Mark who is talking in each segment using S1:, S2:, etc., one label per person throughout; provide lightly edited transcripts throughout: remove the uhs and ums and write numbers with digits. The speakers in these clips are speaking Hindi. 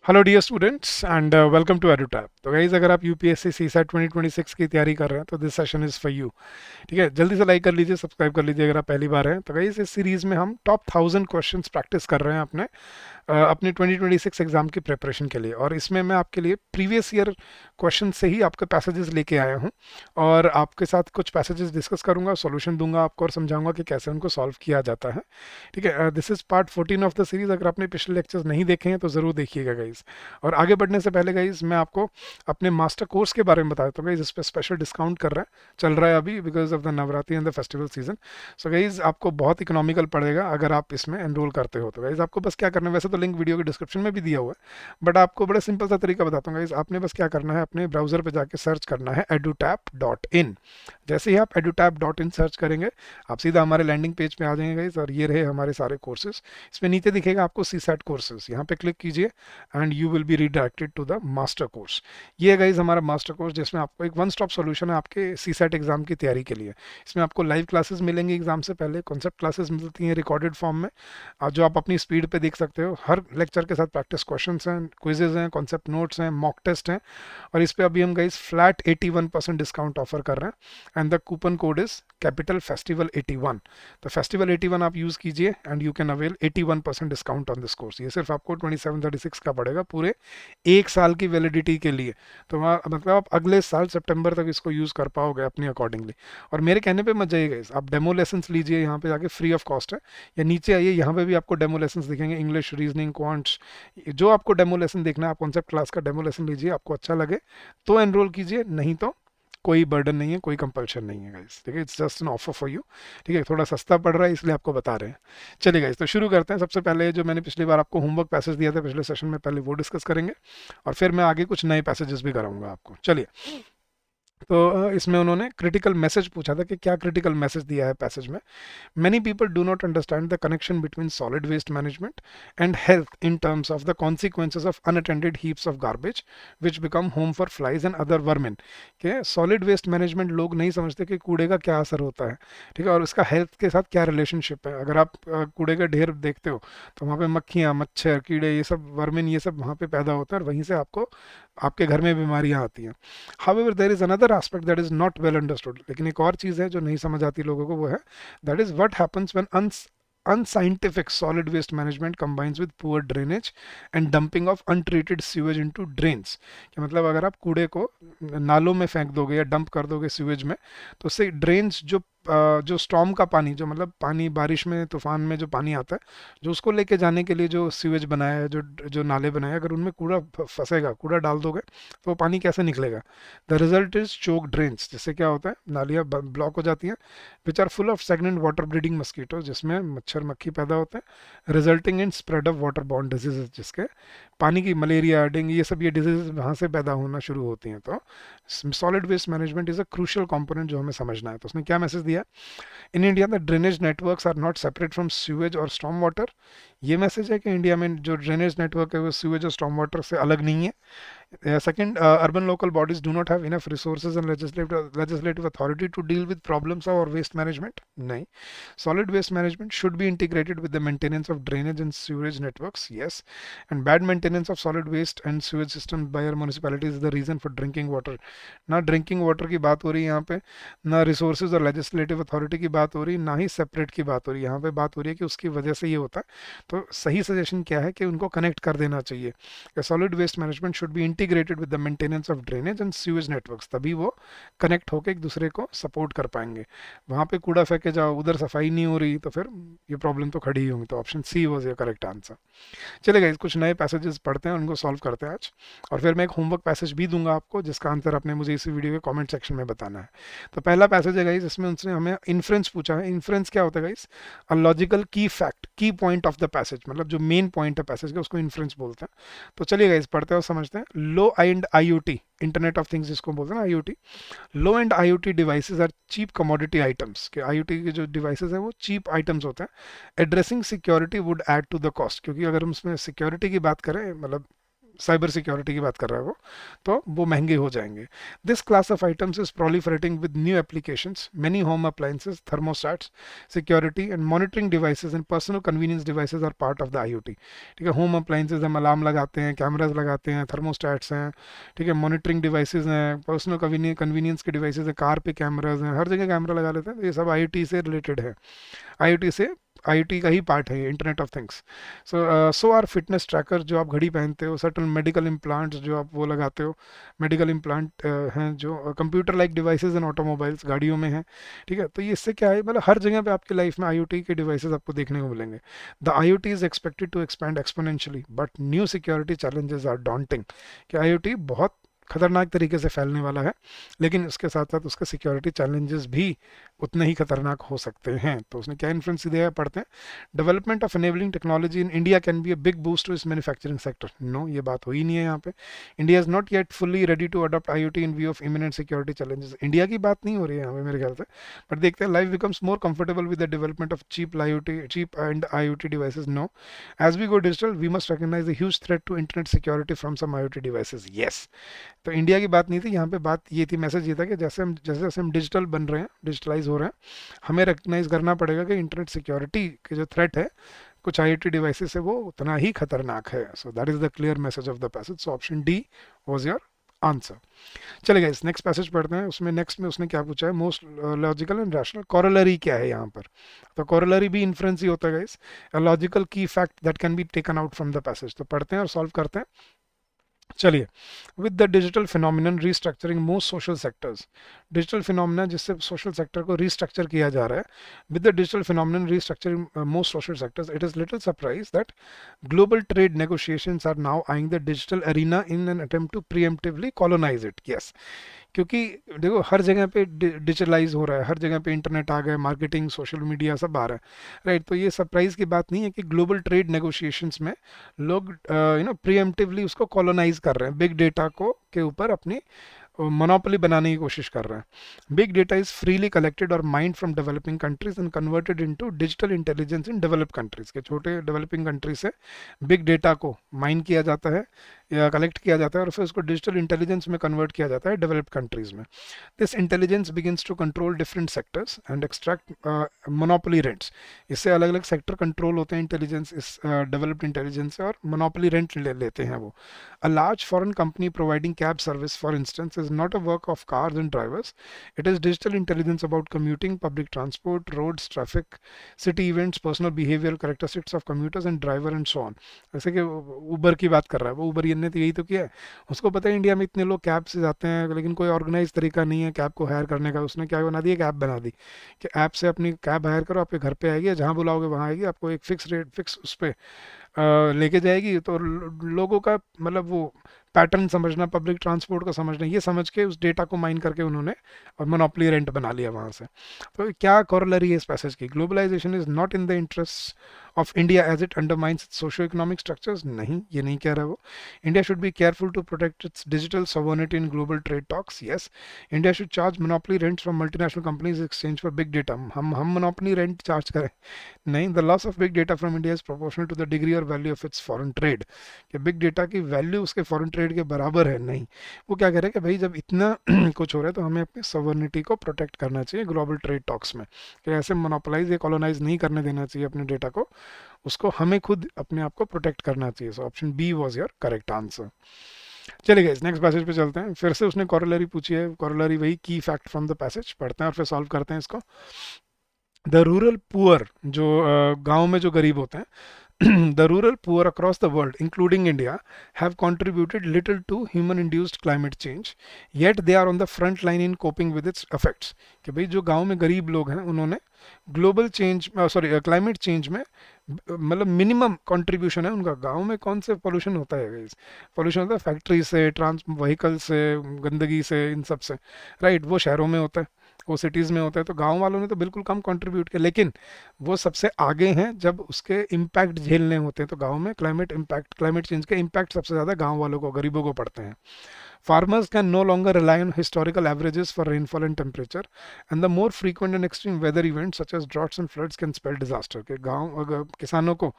S1: Hello dear students and welcome to Edutap. तो गाइज अगर आप यूपीएससी सीसैट 2026 की तैयारी कर रहे हैं तो this session is for you. ठीक है, जल्दी से लाइक कर लीजिए, सब्सक्राइब कर लीजिए अगर आप पहली बार हैं। तो गाइज इस सीरीज़ में हम टॉप 1000 क्वेश्चंस प्रैक्टिस कर रहे हैं अपने 2026 एग्जाम की प्रिपरेशन के लिए। और इसमें मैं आपके लिए प्रीवियस ईयर क्वेश्चन से ही आपके पैसेजेस लेके आया हूँ और आपके साथ कुछ पैसेजेस डिस्कस करूंगा, सॉल्यूशन दूंगा आपको और समझाऊंगा कि कैसे उनको सॉल्व किया जाता है। ठीक है, this is part 14 of the series. अगर आपने पिछले लेक्चर्स नहीं देखे हैं तो ज़रूर देखिएगा गाइज। और आगे बढ़ने से पहले गाइज मैं आपको अपने मास्टर कोर्स के बारे में बता देता हूँ गाइज। इस पर स्पेशल डिस्काउंट चल रहा है अभी because of the Navratri and the festival season. So guys आपको बहुत इकोनॉमिकल पड़ेगा अगर आप इसमें एनरोल करते हो। तो गाइज आपको बस क्या करना है, वैसे तो लिंक वीडियो के डिस्क्रिप्शन में भी दिया हुआ है, बट आपको बड़ा सिंपल सा तरीका बताता हूँ गाइज। आपने बस क्या करना है, अपने ब्राउजर पे जाके सर्च करना है edutap.in। जैसे ही आप edutap.in सर्च करेंगे आप सीधा हमारे लैंडिंग पेज पे आ जाएंगे गाइज। और ये रहे हमारे सारे कोर्सेज। इसमें नीचे दिखेगा आपको सीसैट कोर्सेज, यहाँ पे क्लिक कीजिए and you will be redirected to the master course. ये है गाइज हमारा मास्टर कोर्स जिसमें आपको एक वन स्टॉप सॉल्यूशन है आपके सीसैट एग्जाम की तैयारी के लिए। इसमें आपको लाइव क्लासेस मिलेंगी एग्जाम से पहले, कॉन्सेप्ट क्लासेस मिलती हैं रिकॉर्डेड फॉर्म में जो आप अपनी स्पीड पे देख सकते हो। हर लेक्चर के साथ प्रैक्टिस क्वेश्चंस हैं, क्विजेज हैं, कॉन्सेप्ट नोट्स हैं, मॉक टेस्ट हैं। और इस पे अभी हम गाइज फ्लैट 81% डिस्काउंट ऑफर कर रहे हैं and the coupon code is capital festival 81। तो फेस्टिवल 81 आप यूज कीजिए and you can avail 81% discount on this course. ये सिर्फ आपको 2736 का पड़ेगा पूरे एक साल की वैलिडिटी के लिए। तो मतलब आप अगले साल सितंबर तक इसको यूज़ कर पाओगे अपने अकॉर्डिंगली। और मेरे कहने पे मत जाइएगा इस, आप डेमो लेसन्स लीजिए, यहाँ पे जाके फ्री ऑफ कॉस्ट है। या नीचे आइए, यहाँ पे भी आपको डेमो लेसन्स दिखेंगे, इंग्लिश, रीजनिंग, क्वांट्स। जो आपको डेमो लेसन देखना है आप कॉन्सेप्ट क्लास का डेमो लेसन लीजिए, आपको अच्छा लगे तो एनरोल कीजिए, नहीं तो कोई बर्डन नहीं है, कोई कंपल्शन नहीं है गाइस। ठीक है, it's just an offer for you. ठीक है, थोड़ा सस्ता पड़ रहा है इसलिए आपको बता रहे हैं। चलिए गाइस, तो शुरू करते हैं। सबसे पहले जो मैंने पिछली बार आपको होमवर्क पैसेज दिया था पिछले सेशन में, पहले वो डिस्कस करेंगे और फिर मैं आगे कुछ नए पैसेजेस भी कराऊंगा आपको। चलिए, तो इसमें उन्होंने क्रिटिकल मैसेज पूछा था कि क्या क्रिटिकल मैसेज दिया है पैसेज में। Many people do not understand the connection between solid waste management and health in terms of the consequences of unattended heaps of garbage which become home for flies and other vermin। कि सॉलिड वेस्ट मैनेजमेंट लोग नहीं समझते कि कूड़े का क्या असर होता है। ठीक है, और उसका हेल्थ के साथ क्या रिलेशनशिप है। अगर आप कूड़े का ढेर देखते हो तो वहाँ पे मक्खियाँ, मच्छर, कीड़े, ये सब वर्मिन, ये सब वहाँ पे पैदा होते हैं और वहीं से आपको आपके घर में बीमारियाँ आती हैं। However there is another aspect that is not well understood. लेकिन एक और चीज़ है जो नहीं समझ आती लोगों को, वो है that is what happens when unscientific solid waste management combines with poor drainage and dumping of untreated sewage into drains। कि मतलब अगर आप कूड़े को नालों में फेंक दोगे या डंप कर दोगे सीवेज में, तो उससे ड्रेन्स जो स्टॉर्म का पानी, जो मतलब पानी बारिश में, तूफान में जो पानी आता है, जो उसको लेके जाने के लिए जो सीवेज बनाया है, जो जो नाले बनाए, अगर उनमें कूड़ा फंसेगा, कूड़ा डाल दोगे तो वो पानी कैसे निकलेगा। The result is choke drains, जिससे क्या होता है, नालियाँ ब्लॉक हो जाती हैं, which are full of stagnant water breeding mosquito, जिसमें मच्छर मक्खी पैदा होते हैं, resulting in spread of water borne diseases, जिसके पानी की मलेरिया, डेंगू, ये सब ये डिजीज वहाँ से पैदा होना शुरू होती हैं। तो solid waste management is a crucial component जो हमें समझना है। तो उसने क्या मैसेज दिया, in India the drainage networks are not separate from sewage और स्टॉर्म वाटर। ये मैसेज है कि इंडिया में जो ड्रेनेज नेटवर्क है वो सीवेज और स्टॉर्म वाटर से अलग नहीं है। Second, urban local bodies do not have enough resources and legislative authority to deal with problems of waste management. नहीं. Solid waste management should be integrated with the maintenance of drainage and sewage networks. Yes. And bad maintenance of solid waste and sewage systems by our municipalities is the reason for drinking water. ना ड्रिंकिंग वाटर की बात हो रही है यहाँ पे, ना रिसोर्सेज और लेजिस्लेटिव अथॉरिटी की बात हो रही, ना ही सेपरेट की बात हो रही है। यहाँ पे बात हो रही है कि उसकी वजह से ये होता है। तो सही सजेशन क्या है कि उनको कनेक्ट कर देना चाहिए। Solid waste management should be integrated with the maintenance of drainage and sewage networks, तभी वो कनेक्ट होकर एक दूसरे को सपोर्ट कर पाएंगे। वहाँ पे कूड़ा फेंके जाओ, उधर सफाई नहीं हो रही, तो फिर ये प्रॉब्लम तो खड़ी ही होंगी। तो option she was your correct answer. चलेगा, कुछ नए पैसेजेस पढ़ते हैं, उनको सॉल्व करते हैं आज। और फिर मैं एक होमवर्क पैसेज भी दूंगा आपको जिसका आंसर आपने मुझे इसी वीडियो के कमेंट सेक्शन में बताना है। तो पहला पैसेज है गाइस, इसमें उसने हमें इन्फ्रेंस पूछा है। इन्फ्रेंस क्या होता है गाइस, अ लॉजिकल की फैक्ट, की पॉइंट ऑफ द पैसेज, मतलब जो मेन पॉइंट है पैसेज का उसको इन्फ्रेंस बोलते हैं। तो चलिए गाइस पढ़ते हैं और समझते हैं। Low end IoT, internet of things जिसको बोलते हैं ना IoT, low end IoT devices are cheap commodity items. के आईओटी के जो डिवाइसेस हैं वो चीप आइटम्स होते हैं। Addressing security would add to the cost, क्योंकि अगर हम उसमें सिक्योरिटी की बात करें, मतलब साइबर सिक्योरिटी की बात कर रहा है वो, तो वो महंगे हो जाएंगे। This class of items is proliferating with new applications, many home appliances, thermostats, security and monitoring devices and personal convenience devices are part of the IoT. ठीक है, होम अप्लायंसेस हम अलार्म लगाते हैं, कैमराज लगाते हैं, थर्मोस्टैट्स हैं, ठीक है, मॉनिटरिंग डिवाइसेस हैं, पर्सनल कन्वीनियंस के डिवाइसेस हैं, कार पे कैमराज हैं, हर जगह कैमरा लगा लेते हैं, तो ये सब आईओटी से रिलेटेड है, आईओटी से आईओटी का ही पार्ट है ये, internet of things. So are fitness tracker जो आप घड़ी पहनते हो, सर्टन मेडिकल इम्प्लांट्स जो आप वो लगाते हो, मेडिकल इम्प्लांट हैं जो computer like devices in automobiles, गाड़ियों में हैं। ठीक है, तो ये इससे क्या है, मतलब हर जगह पे आपकी लाइफ में आईओटी के डिवाइसेस आपको देखने को मिलेंगे। The IoT is expected to expand exponentially but new security challenges are daunting, कि आईओटी बहुत खतरनाक तरीके से फैलने वाला है, लेकिन उसके साथ साथ उसके सिक्योरिटी चैलेंजेस भी उतने ही खतरनाक हो सकते हैं। तो उसने क्या इन्फ्लुएंस दिया है, पढ़ते हैं। Development of enabling technology in India can be a big boost to this manufacturing sector. No, ये बात हुई नहीं है यहाँ पे। India is not yet fully ready to adopt IoT in view of imminent security challenges. India की बात नहीं हो रही है यहाँ पे मेरे ख्याल से, बट देखते हैं। Life becomes more comfortable with the development of cheap and IoT devices. No, as we go digital we must recognise the huge threat to internet security from some IoT devices. Yes, तो इंडिया की बात नहीं थी यहाँ पे, बात ये थी, मैसेज ये था कि जैसे जैसे हम डिजिटल बन रहे हैं, डिजिटलाइज हो रहे हैं, हमें रिकग्नाइज करना पड़ेगा कि इंटरनेट सिक्योरिटी के जो थ्रेट है कुछ आईओटी डिवाइसेस है वो उतना ही खतरनाक है। So that is the clear message of the passage. So option D was your answer. चलिए गाइस, नेक्स्ट पैसेज पढ़ते हैं। उसमें नेक्स्ट में उसने क्या पूछा है, most logical and rational corollary क्या है यहाँ पर। तो कोरोलरी भी इन्फ्रेंस ही होता है गाइस, अ लॉजिकल की fact that can be taken out from the passage. तो पढ़ते हैं और सॉल्व करते हैं। चलिए, with the digital phenomenon restructuring most social sectors, digital phenomena जिससे सोशल सेक्टर को रीस्ट्रक्चर किया जा रहा है, with the digital phenomenon restructuring most social sectors, it is little surprise that global trade negotiations are now eyeing the digital arena in an attempt to प्रीएम्प्टिवली colonise it. Yes, क्योंकि देखो हर जगह पे डिजिटलाइज हो रहा है, हर जगह पे इंटरनेट आ गया, मार्केटिंग, सोशल मीडिया सब आ रहा है, राइट। तो ये सरप्राइज की बात नहीं है कि ग्लोबल ट्रेड नेगोशिएशंस में लोग प्रीएम्प्टिवली उसको कॉलोनाइज कर रहे हैं, बिग डेटा को के ऊपर अपनी मोनोपोली बनाने की कोशिश कर रहा है। Big data is freely collected और mined from developing countries and converted into digital intelligence in developed countries. के छोटे डेवलपिंग कंट्रीज से बिग डेटा को माइन किया जाता है या कलेक्ट किया जाता है और फिर उसको डिजिटल इंटेलिजेंस में कन्वर्ट किया जाता है डेवलप्ड कंट्रीज में। This intelligence begins to control different sectors and extract monopoly rents. इससे अलग अलग सेक्टर कंट्रोल होते हैं इंटेलिजेंस, इस डेवलप्ड इंटेलिजेंस से, और मोनोपोली रेंट लेते हैं वो। A large foreign company providing cab service for instance is not a work of cars and drivers. It is digital intelligence about commuting, public transport, roads, traffic, city events, personal behavioral characteristics of commuters and driver and so on. जैसे कि उबर की बात कर रहा है वो, उबर ने तो यही तो किया है। उसको पता है इंडिया में इतने लोग कैब से जाते हैं, लेकिन कोई ऑर्गेनाइज तरीका नहीं है कैब को हायर करने का। उसने क्या बना दी, एक ऐप बना दी कि ऐप से अपनी कैब हायर करो, आपके घर पे आएगी, जहाँ बुलाओगे वहाँ आएगी, आपको एक फिक्स रेट, फिक्स उस पर लेके जाएगी। तो लोगों का मतलब वो पैटर्न समझना, पब्लिक ट्रांसपोर्ट को समझना, ये समझ के उस डेटा को माइन करके उन्होंने और मोनोपोली रेंट बना लिया वहाँ से। तो क्या कोरोलरी है इस पैसेज की, globalisation is not in the interest of India as it undermines its socio economic structures. नहीं, ये नहीं कह रहा वो। India should be careful to protect its digital sovereignty in global trade talks. Yes, India should charge monopoly rent from multinational companies exchange for big data. हम मोनोपोली रेंट चार्ज करें? नहीं। The loss of big data from India is proportional to the degree और value of its foreign trade. कि बिग डेटा की वैल्यू उसके फॉरेन ट्रेड के बराबर है? नहीं। वो क्या कह रहे हैं कि भाई जब इतना कुछ हो रहा है तो हमें अपनी सॉवरेनिटी को प्रोटेक्ट करना चाहिए ग्लोबल ट्रेड टॉक्स में, कि ऐसे मोनोपोलाइज या कॉलोनाइज नहीं करने देना चाहिए अपने डेटा को, उसको हमें खुद अपने आप को प्रोटेक्ट करना चाहिए। So option B was your correct answer. चलिए गाइस, नेक्स्ट पैसेज पे चलते हैं। फिर से उसने कोरोलरी पूछी है, कोरोलरी वही की फैक्ट फ्रॉम द पैसेज, पढ़ते हैं और फिर सॉल्व करते हैं इसको। द रूरल पुअर, जो गांव में जो गरीब होते हैं, the rural poor across the world, including India, have contributed little to human-induced climate change, yet they are on the front line in coping with its effects. कि भाई जो गांव में गरीब लोग हैं उन्होंने ग्लोबल चेंज, क्लाइमेट चेंज में मतलब मिनिमम कंट्रीब्यूशन है उनका। गांव में कौन से पोल्यूशन होता है? पोल्यूशन होता है फैक्ट्री से, ट्रांस व्हीकल से, गंदगी से, इन सब से, राइट। वो शहरों में होता है, वो सिटीज़ में होता है। तो गांव वालों ने तो बिल्कुल कम कंट्रीब्यूट किया, लेकिन वो सबसे आगे हैं जब उसके इम्पैक्ट झेलने होते हैं। तो गांव में क्लाइमेट चेंज के इम्पैक्ट सबसे ज़्यादा गांव वालों को, गरीबों को पड़ते हैं। Farmers can no longer rely on historical averages for rainfall and temperature, and the more frequent and extreme weather events such as droughts and floods can spell disaster. के गांव किसानों को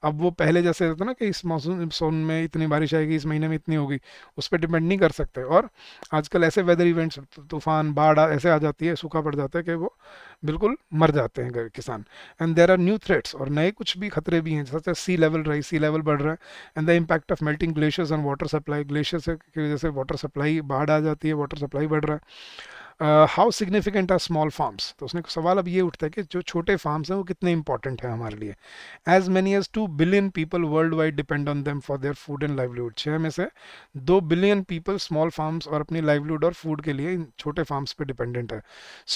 S1: अब वो पहले जैसे होता ना कि इस मॉनसून में इतनी बारिश आएगी, इस महीने में इतनी होगी, उस पर डिपेंड नहीं कर सकते। और आजकल ऐसे वेदर इवेंट्स, तूफान, बाढ़ ऐसे आ जाती है, सूखा पड़ जाता है कि वो बिल्कुल मर जाते हैं किसान। And there are new threats, और नए कुछ भी खतरे भी हैं, जैसे sea level rise, sea level बढ़ रहा है, and the impact of melting glaciers on water supply. Glacier की वजह से वाटर सप्लाई, बाढ़ आ जाती है, वाटर सप्लाई बढ़ रहा है। How significant are small farms, तो उसने सवाल अब ये उठता है कि जो छोटे फार्म्स हैं वो कितने इंपॉर्टेंट हैं हमारे लिए। As many as 2 billion people world wide depend on them for their food and livelihood. 6 में से 2 बिलियन पीपल स्मॉल फार्म्स और अपनी लाइवलीहुड और फूड के लिए इन छोटे फार्म्स पे डिपेंडेंट है।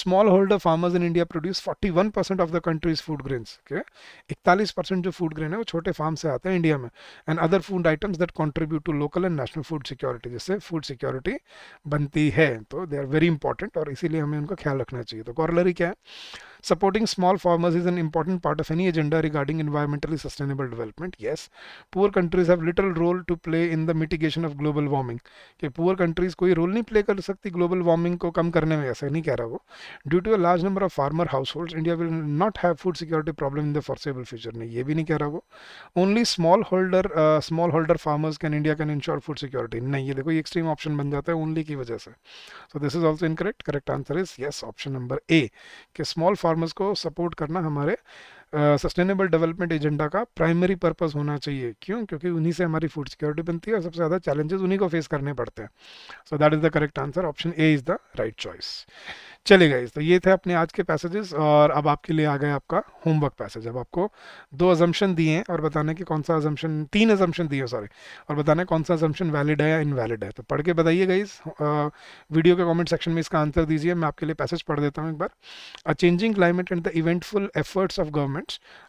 S1: Small holder farmers in India produce 41% of the countries food grains. 41% जो फूड ग्रेन है वो छोटे फार्म से आते हैं इंडिया में। And other food items that contribute to local and national food security, जिससे फूड सिक्योरिटी बनती है। तो दे आर वेरी इंपॉर्टेंट और इसीलिए हमें उनका ख्याल रखना चाहिए। तो कॉरलरी क्या है? Supporting small farmers is an important part of any agenda regarding environmentally sustainable development. Yes, poor countries have little role to play in the mitigation of global warming. कि poor countries कोई रोल नहीं प्ले कर सकती global warming को कम करने में, ऐसा नहीं कह रहा वो। Due to a large number of farmer households, India will not have food security problem in the foreseeable future. नहीं, ये भी नहीं कह रहा वो। Only smallholder farmers can ensure food security. नहीं, ये देखो ये extreme option बन जाता है only की वजह से। So this is also incorrect. Correct answer is yes, option number A, कि small फार्मर्स को सपोर्ट करना हमारे सस्टेनेबल डेवलपमेंट एजेंडा का प्राइमरी पर्पस होना चाहिए। क्यों? क्योंकि उन्हीं से हमारी फूड सिक्योरिटी बनती है और सबसे ज़्यादा चैलेंजेस उन्हीं को फेस करने पड़ते हैं। So that is the correct answer, option A is the right choice. चलिए गाइस, तो ये थे अपने आज के पैसेजेस, और अब आपके लिए आ गया आपका होमवर्क पैसेज। अब आपको 2 अजम्पशन दिए हैं और बताना कि कौन सा अजम्पशन, 3 अजम्पशन दिए सॉरी, और बताना है कौन सा अजम्पशन वैलिड है या इनवैलिड है। तो पढ़ के बताइए गाइस, वीडियो के कमेंट सेक्शन में इसका आंसर दीजिए। मैं आपके लिए पैसेज पढ़ देता हूँ एक बार। A changing climate and the eventful efforts of governments,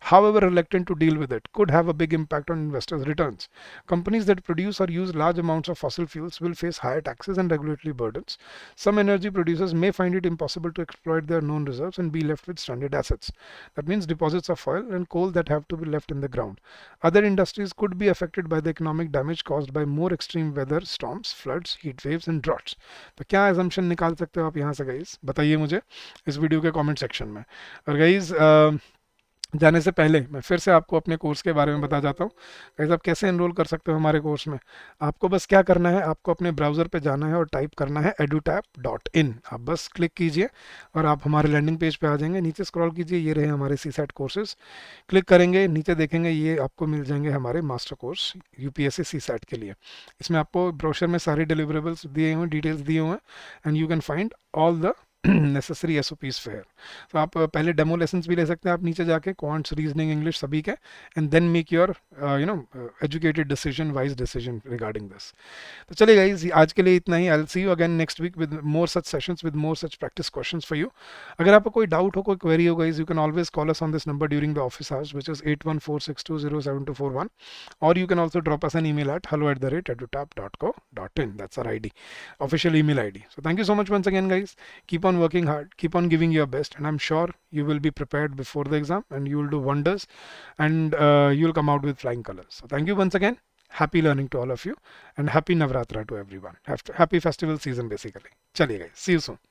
S1: however reluctant to deal with it, could have a big impact on investors' returns. Companies that produce or use large amounts of fossil fuels will face higher taxes and regulatory burdens. Some energy producers may find it impossible to exploit their known reserves and be left with stranded assets. That means deposits of oil and coal that have to be left in the ground. Other industries could be affected by the economic damage caused by more extreme weather, storms, floods, heat waves and droughts. तो क्या assumption निकाल सकते हो आप यहाँ से गाइस? बताइए मुझे इस वीडियो के कमेंट सेक्शन में। और गाइस जाने से पहले मैं फिर से आपको अपने कोर्स के बारे में बता जाता हूँ। गाइस, आप कैसे एनरोल कर सकते हो हमारे कोर्स में। आपको बस क्या करना है, आपको अपने ब्राउज़र पे जाना है और टाइप करना है edutap.in। आप बस क्लिक कीजिए और आप हमारे लैंडिंग पेज पे आ जाएंगे। नीचे स्क्रॉल कीजिए, ये रहे हमारे सीसैट कोर्सेज। क्लिक करेंगे, नीचे देखेंगे, ये आपको मिल जाएंगे हमारे मास्टर कोर्स यूपीएससी सीसैट के लिए। इसमें आपको ब्रोशर में सारे डिलीवरेबल्स दिए हुए, डिटेल्स दिए हुए हैं, and you can find all the necessary SOPs fair. तो आप पहले डेमो लेसन्स भी ले सकते हैं आप नीचे जाके, क्वांट्स, रीजनिंग, इंग्लिश सभी के, and then make your educated decision, wise decision regarding this. तो चलिए गाइस, आज के लिए इतना ही। I will see you again next week with more such sessions, with more such practice questions for you. अगर आपको कोई डाउट हो, कोई क्वेरी हो guys, you can always call us on this number during the office hours, which is 8146207241, और you can also drop us an email at hello@edutap.co.in. That's our ID, official email ID. So thank you so much once again guys. Keep on working hard, keep on giving your best, and I'm sure you will be prepared before the exam and you will do wonders, and you'll come out with flying colors. So thank you once again. Happy learning to all of you, and happy Navratra to everyone. Happy festival season basically. Chaliye guys, see you soon.